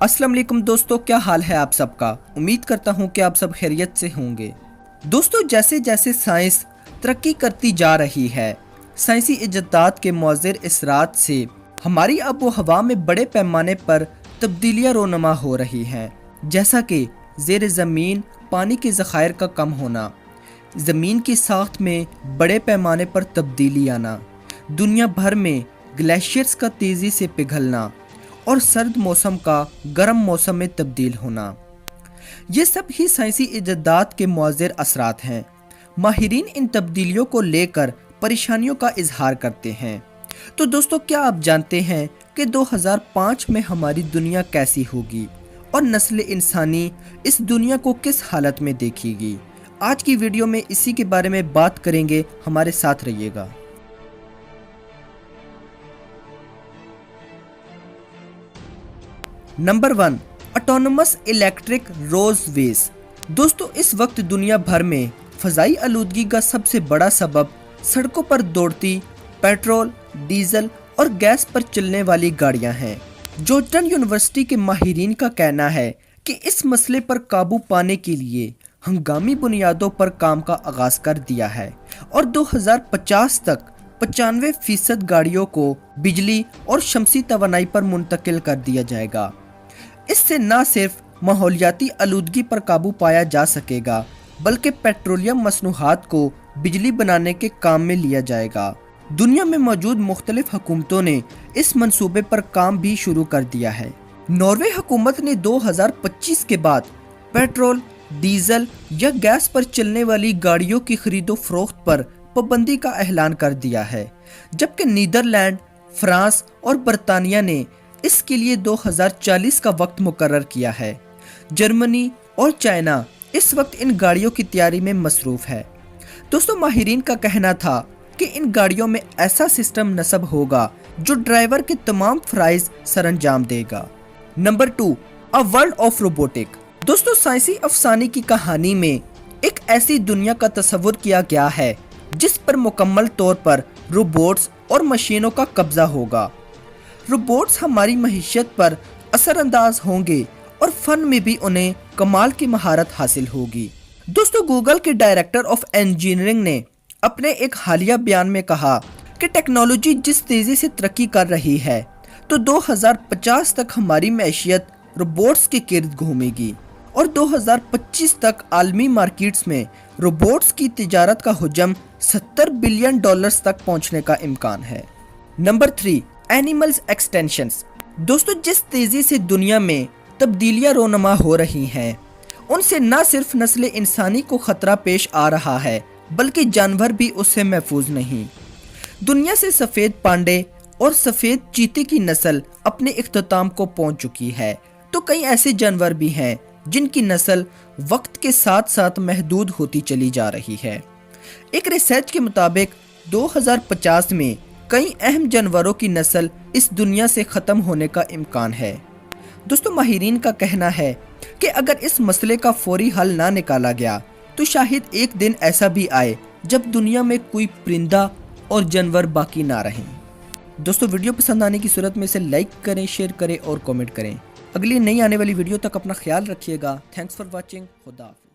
अस्सलाम वालेकुम दोस्तों, क्या हाल है आप सबका। उम्मीद करता हूँ कि आप सब खैरियत से होंगे। दोस्तों, जैसे जैसे साइंस तरक्की करती जा रही है, साइंसी इजादात के मौज़र असरात से हमारी आबो हवा में बड़े पैमाने पर तब्दीलियाँ रोनमा हो रही हैं, जैसा कि ज़ेर ज़मीन पानी के ज़खायर का कम होना, ज़मीन की साख्त में बड़े पैमाने पर तब्दीली आना, दुनिया भर में ग्लेशियर्स का तेज़ी से पिघलना और सर्द मौसम का गर्म मौसम में तब्दील होना। ये सब ही साइंसी इजादात के मौज़र असरात हैं। माहिरीन इन तब्दीलियों को लेकर परेशानियों का इजहार करते हैं। तो दोस्तों, क्या आप जानते हैं कि 2005 में हमारी दुनिया कैसी होगी और नस्ल इंसानी इस दुनिया को किस हालत में देखेगी? आज की वीडियो में इसी के बारे में बात करेंगे, हमारे साथ रहिएगा। Number 1, autonomous electric roadways. दोस्तों, इस वक्त दुनिया भर में फ़ज़ाई आलूदगी का सबसे बड़ा सबब सड़कों पर दौड़ती पेट्रोल, डीजल और गैस पर चलने वाली गाड़ियां हैं। जॉर्जटन यूनिवर्सिटी के माहिरीन का कहना है कि इस मसले पर काबू पाने के लिए हंगामी बुनियादों पर काम का आगाज कर दिया है और 2050 तक 95% गाड़ियों को बिजली और शमसी तवानाई पर मुंतकिल कर दिया जाएगा। इससे न सिर्फ माहौलियाती आलूदगी पर काबू पाया जा सकेगा, बल्कि पेट्रोलियम मसनूहात को बिजली बनाने के काम में लिया जाएगा। दुनिया में मौजूद मुख्तलिफ हुकूमतों ने इस मंसूबे पर काम भी शुरू कर दिया है। नॉर्वे हुकूमत ने 2025 के बाद पेट्रोल, डीजल या गैस पर चलने वाली गाड़ियों की खरीदो फरोख्त पर पाबंदी का ऐलान कर दिया है, जबकि नीदरलैंड, फ्रांस और बरतानिया ने इसके लिए 2040 का वक्त मुकर्रर किया है। जर्मनी और चाइना इस वक्त इन गाड़ियों की तैयारी में मसरूफ है। दोस्तों, माहिरीन का कहना था कि इन गाड़ियों में ऐसा सिस्टम नस्ब होगा जो ड्राइवर के तमाम फराइज सरअंजाम देगा। Number 2, a world of robotic. दोस्तों, साइंसी अफसाने की कहानी में एक ऐसी दुनिया का तस्वुर किया गया है जिस पर मुकम्मल तौर पर रोबोट्स और मशीनों का कब्जा होगा। रोबोट्स हमारी मईशत पर असरअंदाज होंगे और फन में भी उन्हें कमाल की महारत हासिल होगी। दोस्तों, गूगल के डायरेक्टर ऑफ इंजीनियरिंग ने अपने एक हालिया बयान में कहा कि टेक्नोलॉजी जिस तेजी से तरक्की कर रही है, तो 2050 तक हमारी मैशियत रोबोट्स के गिर्द घूमेगी और 2025 तक आलमी मार्केट्स में रोबोट्स की तिजारत का हुजम $70 बिलियन तक पहुंचने का इम्कान है। Number 3, animals extensions. दोस्तों, जिस तेजी से दुनिया में तब्दीलियां रोनमा हो रही हैं, उनसे न सिर्फ नस्ल इंसानी को खतरा पेश आ रहा है, बल्कि जानवर भी उससे महफूज नहीं। दुनिया से सफ़ेद पांडे और सफ़ेद चीते की नस्ल अपने इख्तिताम को पहुंच चुकी है, तो कई ऐसे जानवर भी हैं जिनकी नस्ल वक्त के साथ साथ महदूद होती चली जा रही है। एक रिसर्च के मुताबिक 2050 में कई अहम जानवरों की नस्ल इस दुनिया से ख़त्म होने का इम्कान है। दोस्तों, माहिरीन का कहना है कि अगर इस मसले का फौरी हल ना निकाला गया, तो शायद एक दिन ऐसा भी आए जब दुनिया में कोई परिंदा और जानवर बाकी ना रहें। दोस्तों, वीडियो पसंद आने की सूरत में इसे लाइक करें, शेयर करें और कमेंट करें। अगली नई आने वाली वीडियो तक अपना ख्याल रखिएगा। Thanks for watching. खुदा हाफिज़।